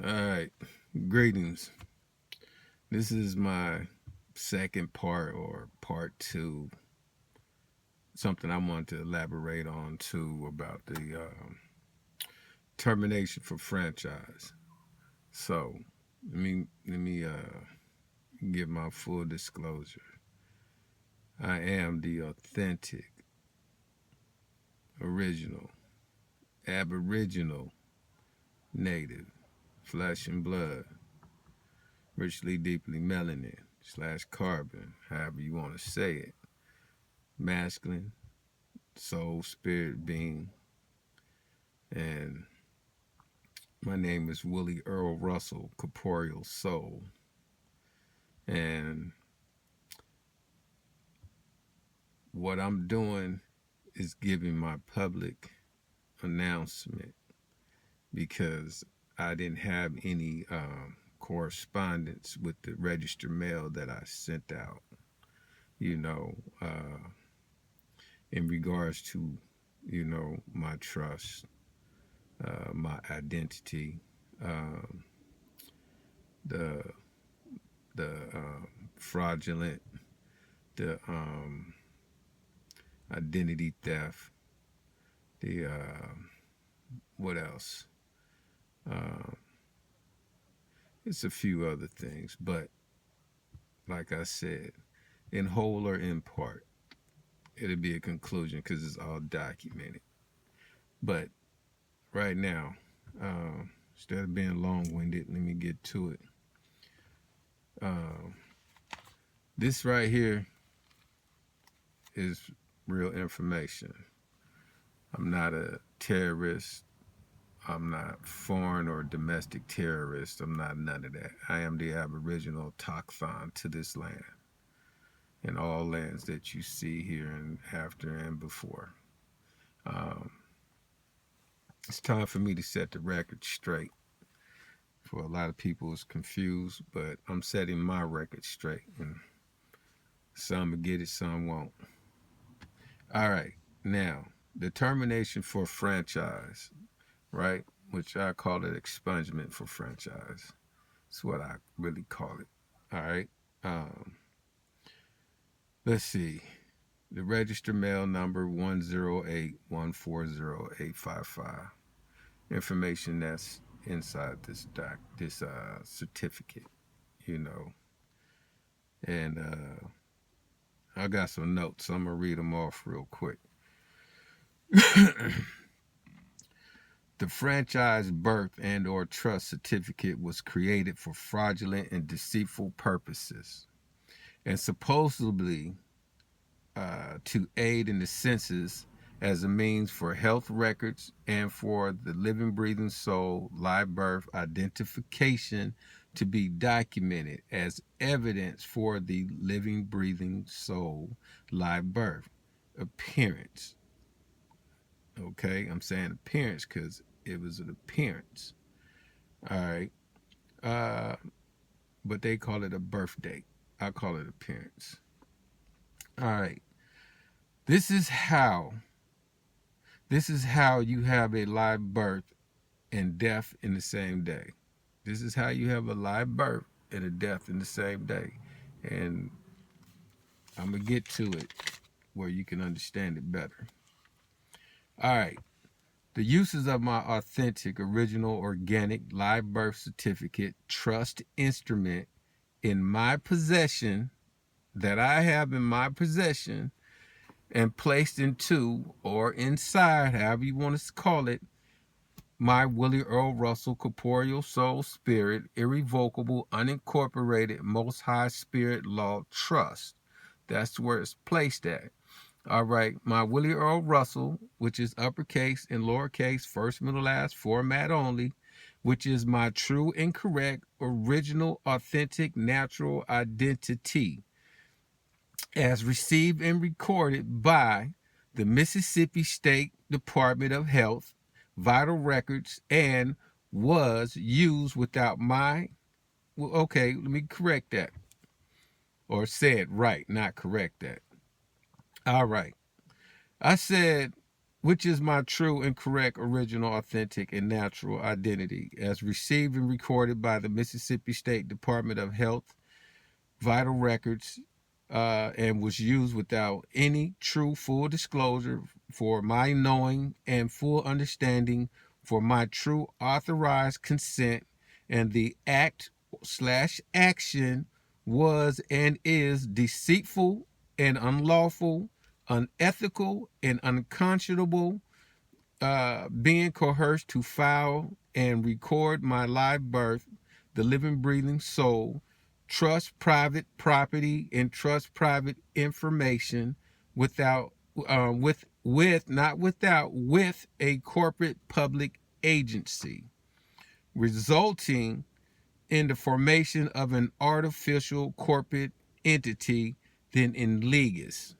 All right, greetings. This is my second part or part 2, something I want to elaborate on too about the termination for franchise. So let me give my full disclosure. I am the authentic, original, Aboriginal, native, flesh and blood, Richly-Deeply-Melanin / carbon, however you want to say it, masculine, soul, spirit, being, and my name is Willie Earl Russell, corporeal soul, and what I'm doing is giving my public announcement because I didn't have any correspondence with the registered mail that I sent out, you know, in regards to, my trust, my identity, um, the fraudulent, the identity theft, the what else? Uh, it's a few other things, but like I said, in whole or in part, it'll be a conclusion because it's all documented. But right now, instead of being long-winded, let me get to it. Uh, this right here is real information. I'm not a terrorist. I'm not foreign or domestic terrorist. I'm not none of that. I am the Aboriginal Autochthon to this land and all lands that you see here and after and before. Um, it's time for me to set the record straight. For a lot of people, it's confused, but I'm setting my record straight. And some will get it, some won't. All right, now, the termination for franchise, right? Which I call it expungement for franchise. That's what I really call it. All right. Um, let's see. The register mail number 108140855. Information that's inside this certificate, you know. And I got some notes. So I'm gonna read them off real quick. The franchise birth and or trust certificate was created for fraudulent and deceitful purposes and supposedly to aid in the census as a means for health records and for the living, breathing soul, live birth identification to be documented as evidence for the living, breathing soul, live birth appearance. Okay, I'm saying appearance because it was an appearance. All right. Uh, but they call it a birth date. I call it appearance. All right. This is how you have a live birth and death in the same day. This is how you have a live birth and a death in the same day. And I'm going to get to it where you can understand it better. All right. The uses of my authentic, original, organic live birth certificate trust instrument in my possession, that I have in my possession, and placed into or inside, however you want to call it, my Willie Earl Russell corporeal soul spirit, irrevocable, unincorporated, most high spirit law trust. That's where it's placed at. All right, my Willie Earl Russell, which is uppercase and lowercase, first, middle, last, format only, which is my true and correct, original, authentic, natural identity, as received and recorded by the Mississippi State Department of Health, Vital Records, and was used without my, well, okay, let me correct that. Or said right, not correct that. All right. I said which is my true and correct, original, authentic, and natural identity, as received and recorded by the Mississippi State Department of Health vital records, and was used without any true full disclosure for my knowing and full understanding, for my true authorized consent, and the act/action was and is deceitful and unlawful, unethical and unconscionable, being coerced to file and record my live birth, the living, breathing soul, trust private property and trust private information without, with a corporate public agency, resulting in the formation of an artificial corporate entity, then in LEGIS,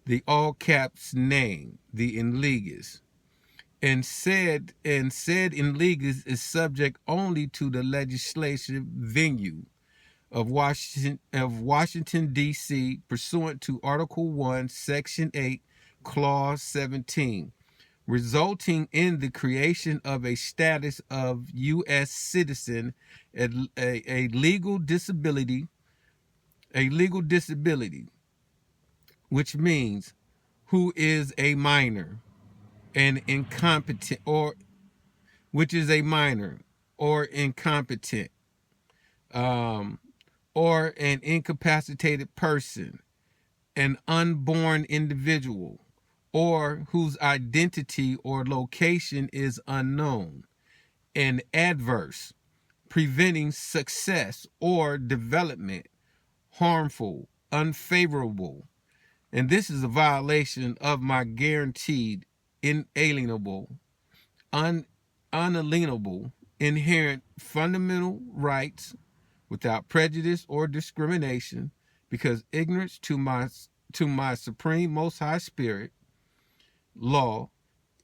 the all caps name, the in LEGIS, and said in LEGIS is subject only to the legislative venue of Washington, D.C., pursuant to Article 1, Section 8, Clause 17, resulting in the creation of a status of U.S. citizen, a legal disability, which means who is a minor and incompetent, or which is a minor or incompetent, or an incapacitated person, an unborn individual, or whose identity or location is unknown, and adverse, preventing success or development, harmful, unfavorable. And this is a violation of my guaranteed, inalienable, unalienable, inherent fundamental rights without prejudice or discrimination, because ignorance to my supreme most high spirit law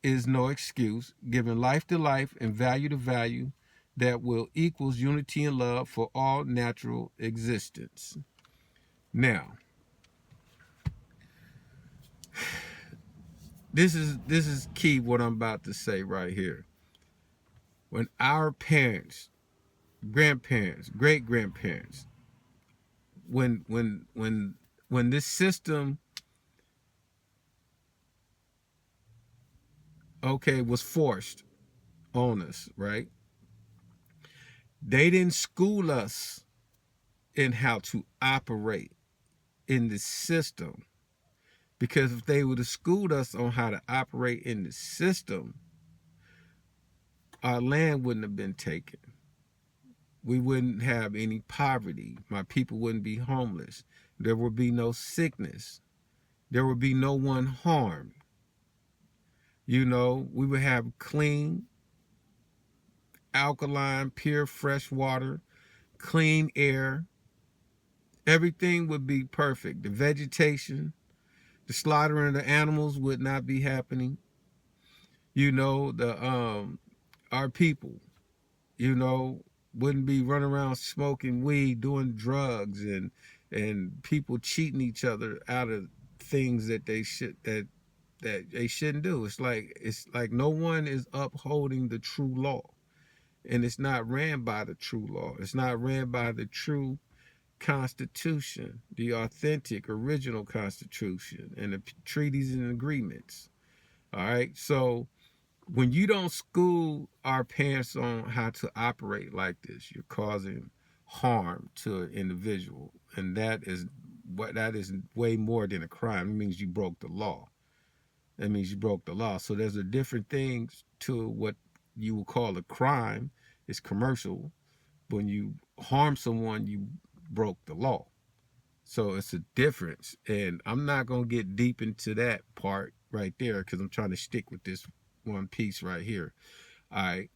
is no excuse, giving life to life and value to value, that will equals unity and love for all natural existence. Now, this is key, what I'm about to say right here. When our parents, grandparents, great grandparents, when this system, okay, was forced on us, right? They didn't school us in how to operate in the system, because if they would have schooled us on how to operate in the system, our land wouldn't have been taken. We wouldn't have any poverty. My people wouldn't be homeless. There would be no sickness. There would be no one harmed. You know, we would have clean, alkaline, pure, fresh water, clean air. Everything would be perfect. The vegetation, the slaughtering of the animals would not be happening. You know, our people, you know, wouldn't be running around smoking weed, doing drugs, and people cheating each other out of things that they shouldn't do. It's like no one is upholding the true law, and it's not ran by the true law. It's not ran by the true Constitution, the authentic original Constitution, and the treaties and agreements. All right, so when you don't school our parents on how to operate like this, you're causing harm to an individual, and that is way more than a crime. It means you broke the law. That means you broke the law. So there's a different thing to what you would call a crime. It's commercial. When you harm someone, you broke the law. So it's a difference, and I'm not gonna get deep into that part right there, because I'm trying to stick with this one piece right here. All right.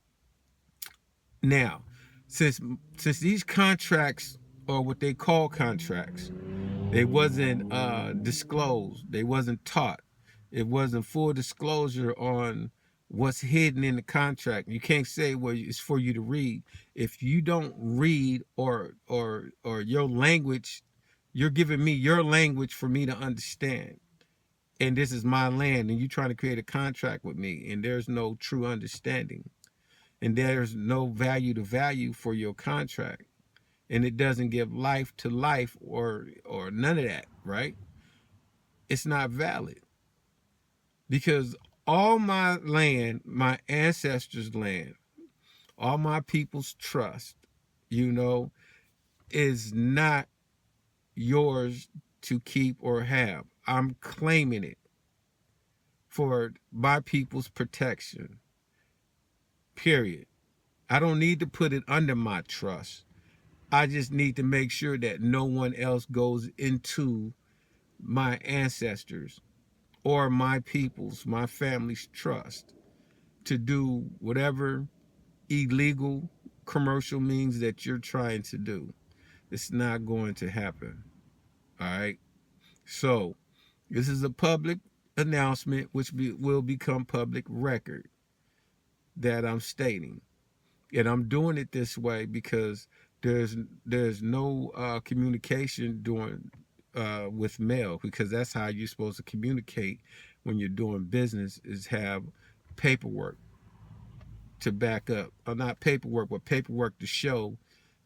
Now, since these contracts, or what they call contracts, they wasn't disclosed, they wasn't taught, it wasn't full disclosure on what's hidden in the contract. You can't say, well, it's for you to read. If you don't read, or your language, you're giving me your language for me to understand. and this is my land, and you trying to create a contract with me, and there's no true understanding, and there's no value to value for your contract, and it doesn't give life to life or none of that, right? It's not valid, because all my land, my ancestors' land, all my people's trust, you know, is not yours to keep or have. I'm claiming it for my people's protection, period. I don't need to put it under my trust. I just need to make sure that no one else goes into my ancestors or my people's, my family's trust to do whatever illegal commercial means that you're trying to do. It's not going to happen. All right. So this is a public announcement, which will become public record, that I'm stating. And I'm doing it this way because there's no communication during with mail, because that's how you're supposed to communicate when you're doing business, is have paperwork to back up, or not paperwork, but paperwork to show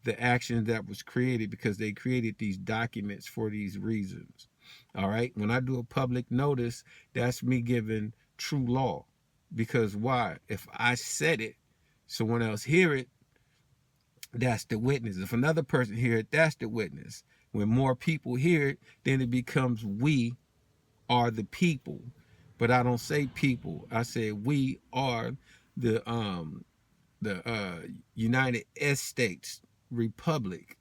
the action that was created, because they created these documents for these reasons. All right. When I do a public notice, that's me giving true law. Because why? If I said it, someone else hear it, that's the witness. If another person hear it, that's the witness. When more people hear it, then it becomes we are the people. But I don't say people. I say we are the United States Republic,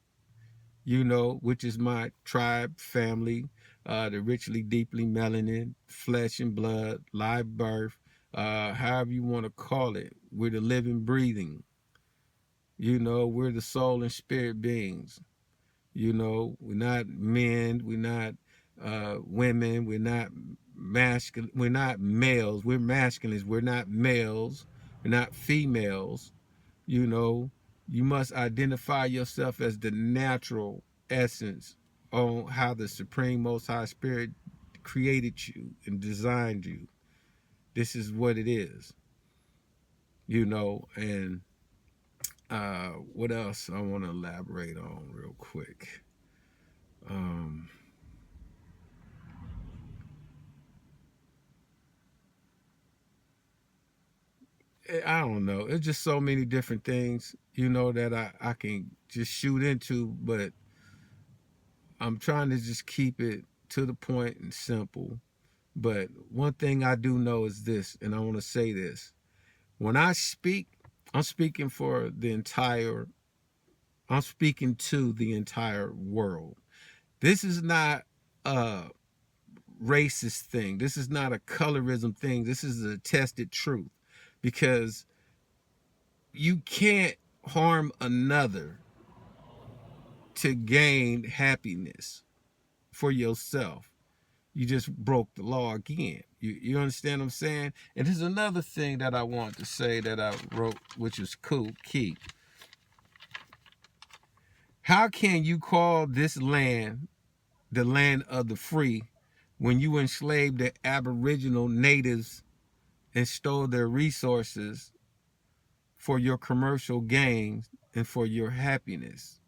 you know, which is my tribe, family, the Richly-Deeply-Melanin, flesh and blood, live birth, however you want to call it. We're the living, breathing. You know, we're the soul and spirit beings. You know, we're not men, we're not women, we're not masculine, we're not males, we're masculines, we're not males, we're not females. You know, you must identify yourself as the natural essence on how the Supreme Most High Spirit created you and designed you. This is what it is. You know, and what else I want to elaborate on real quick. I don't know. It's just so many different things, you know, that I can just shoot into, but I'm trying to just keep it to the point and simple. But one thing I do know is this, and I want to say this. When I speak, I'm speaking to the entire world. This is not a racist thing. This is not a colorism thing. This is a tested truth, because you can't harm another to gain happiness for yourself. You just broke the law again. You understand what I'm saying? And there's another thing that I want to say that I wrote, which is cool, key. How can you call this land the land of the free when you enslaved the Aboriginal natives and stole their resources for your commercial gains and for your happiness,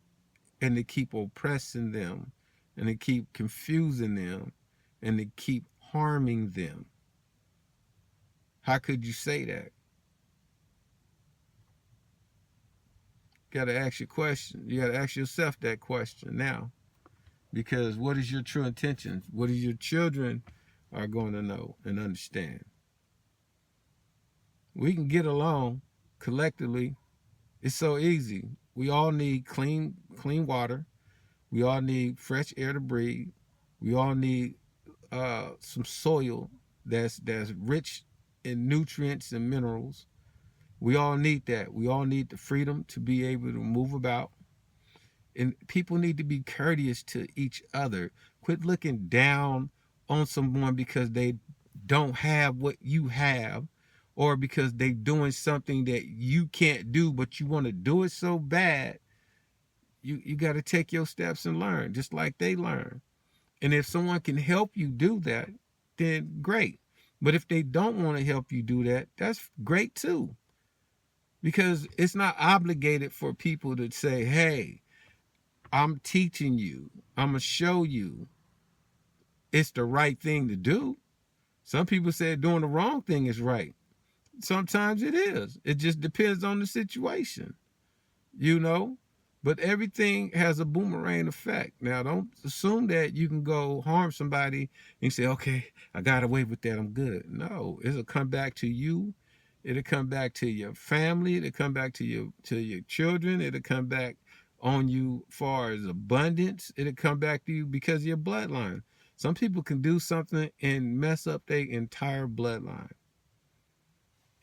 and to keep oppressing them, and to keep confusing them, and to keep harming them? How could you say that? You got to ask your question. You got to ask yourself that question now. Because what is your true intention? What is your children are going to know and understand? We can get along collectively. It's so easy. We all need clean water. We all need fresh air to breathe. We all need some soil that's rich in nutrients and minerals. We all need that. We all need the freedom to be able to move about. And people need to be courteous to each other. Quit looking down on someone because they don't have what you have, or because they're doing something that you can't do, but you want to do it so bad. You got to take your steps and learn, just like they learn. And if someone can help you do that, then great. But if they don't want to help you do that, that's great too. Because it's not obligated for people to say, hey, I'm teaching you, I'm going to show you it's the right thing to do. Some people say doing the wrong thing is right. Sometimes it is. It just depends on the situation, you know? But everything has a boomerang effect. Now, don't assume that you can go harm somebody and say, okay, I got away with that, I'm good. No, it'll come back to you. It'll come back to your family. It'll come back to your children. It'll come back on you far as abundance. It'll come back to you because of your bloodline. Some people can do something and mess up their entire bloodline.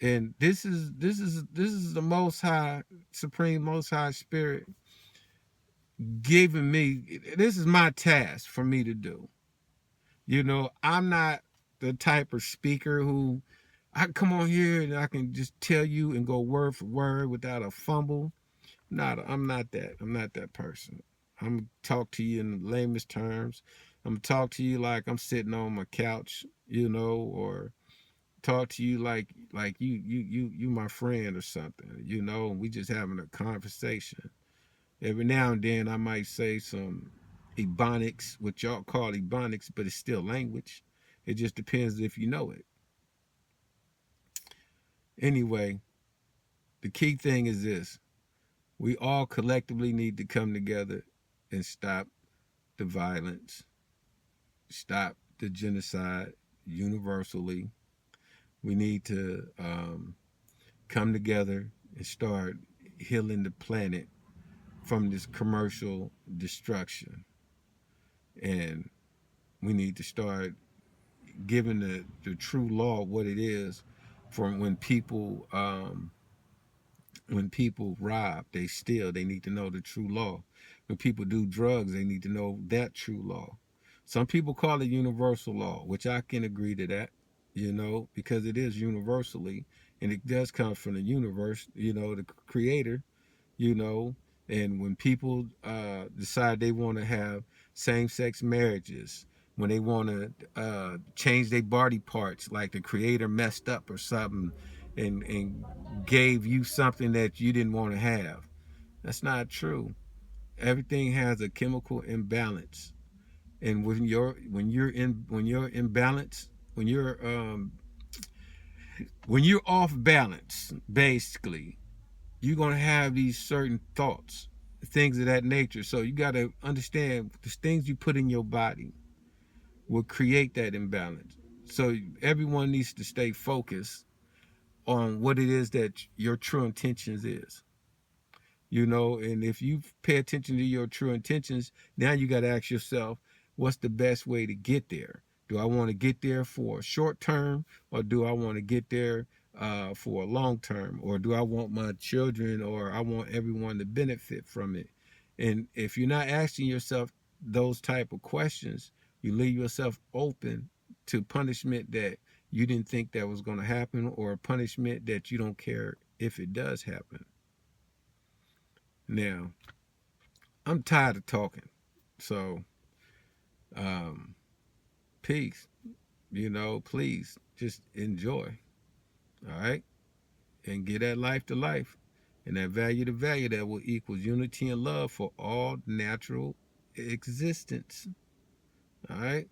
And this is the most high, supreme, most high spirit giving me, this is my task for me to do. You know, I'm not the type of speaker who I come on here and I can just tell you and go word for word without a fumble. I'm not that. I'm not that person. I'm gonna talk to you in the lamest terms. I'm gonna talk to you like I'm sitting on my couch, you know, or talk to you like you my friend or something, you know, and we just having a conversation. Every now and then I might say some ebonics, what y'all call ebonics, but it's still language. It just depends if you know it. Anyway, the key thing is this. We all collectively need to come together and stop the violence, stop the genocide universally. We need to come together and start healing the planet from this commercial destruction. And we need to start giving the true law what it is. From when people rob, they steal, they need to know the true law. When people do drugs, they need to know that true law. Some people call it universal law, which I can agree to that, you know, because it is universally, and it does come from the universe, you know, the creator, you know. And when people decide they want to have same-sex marriages, when they want to change their body parts, like the creator messed up or something, and gave you something that you didn't want to have, that's not true. Everything has a chemical imbalance, and when you're imbalanced, when you're off balance, basically, you're going to have these certain thoughts, things of that nature. So you got to understand the things you put in your body will create that imbalance. So everyone needs to stay focused on what it is that your true intentions is. You know, and if you pay attention to your true intentions, now you got to ask yourself, what's the best way to get there? Do I want to get there for a short term, or do I want to get there for a long term, or do I want my children, or I want everyone to benefit from it? And if you're not asking yourself those type of questions, you leave yourself open to punishment that you didn't think that was going to happen, or a punishment that you don't care if it does happen. Now, I'm tired of talking, so peace. You know, please just enjoy, all right, and get that life to life, and that value to value that will equal unity and love for all natural existence. All right.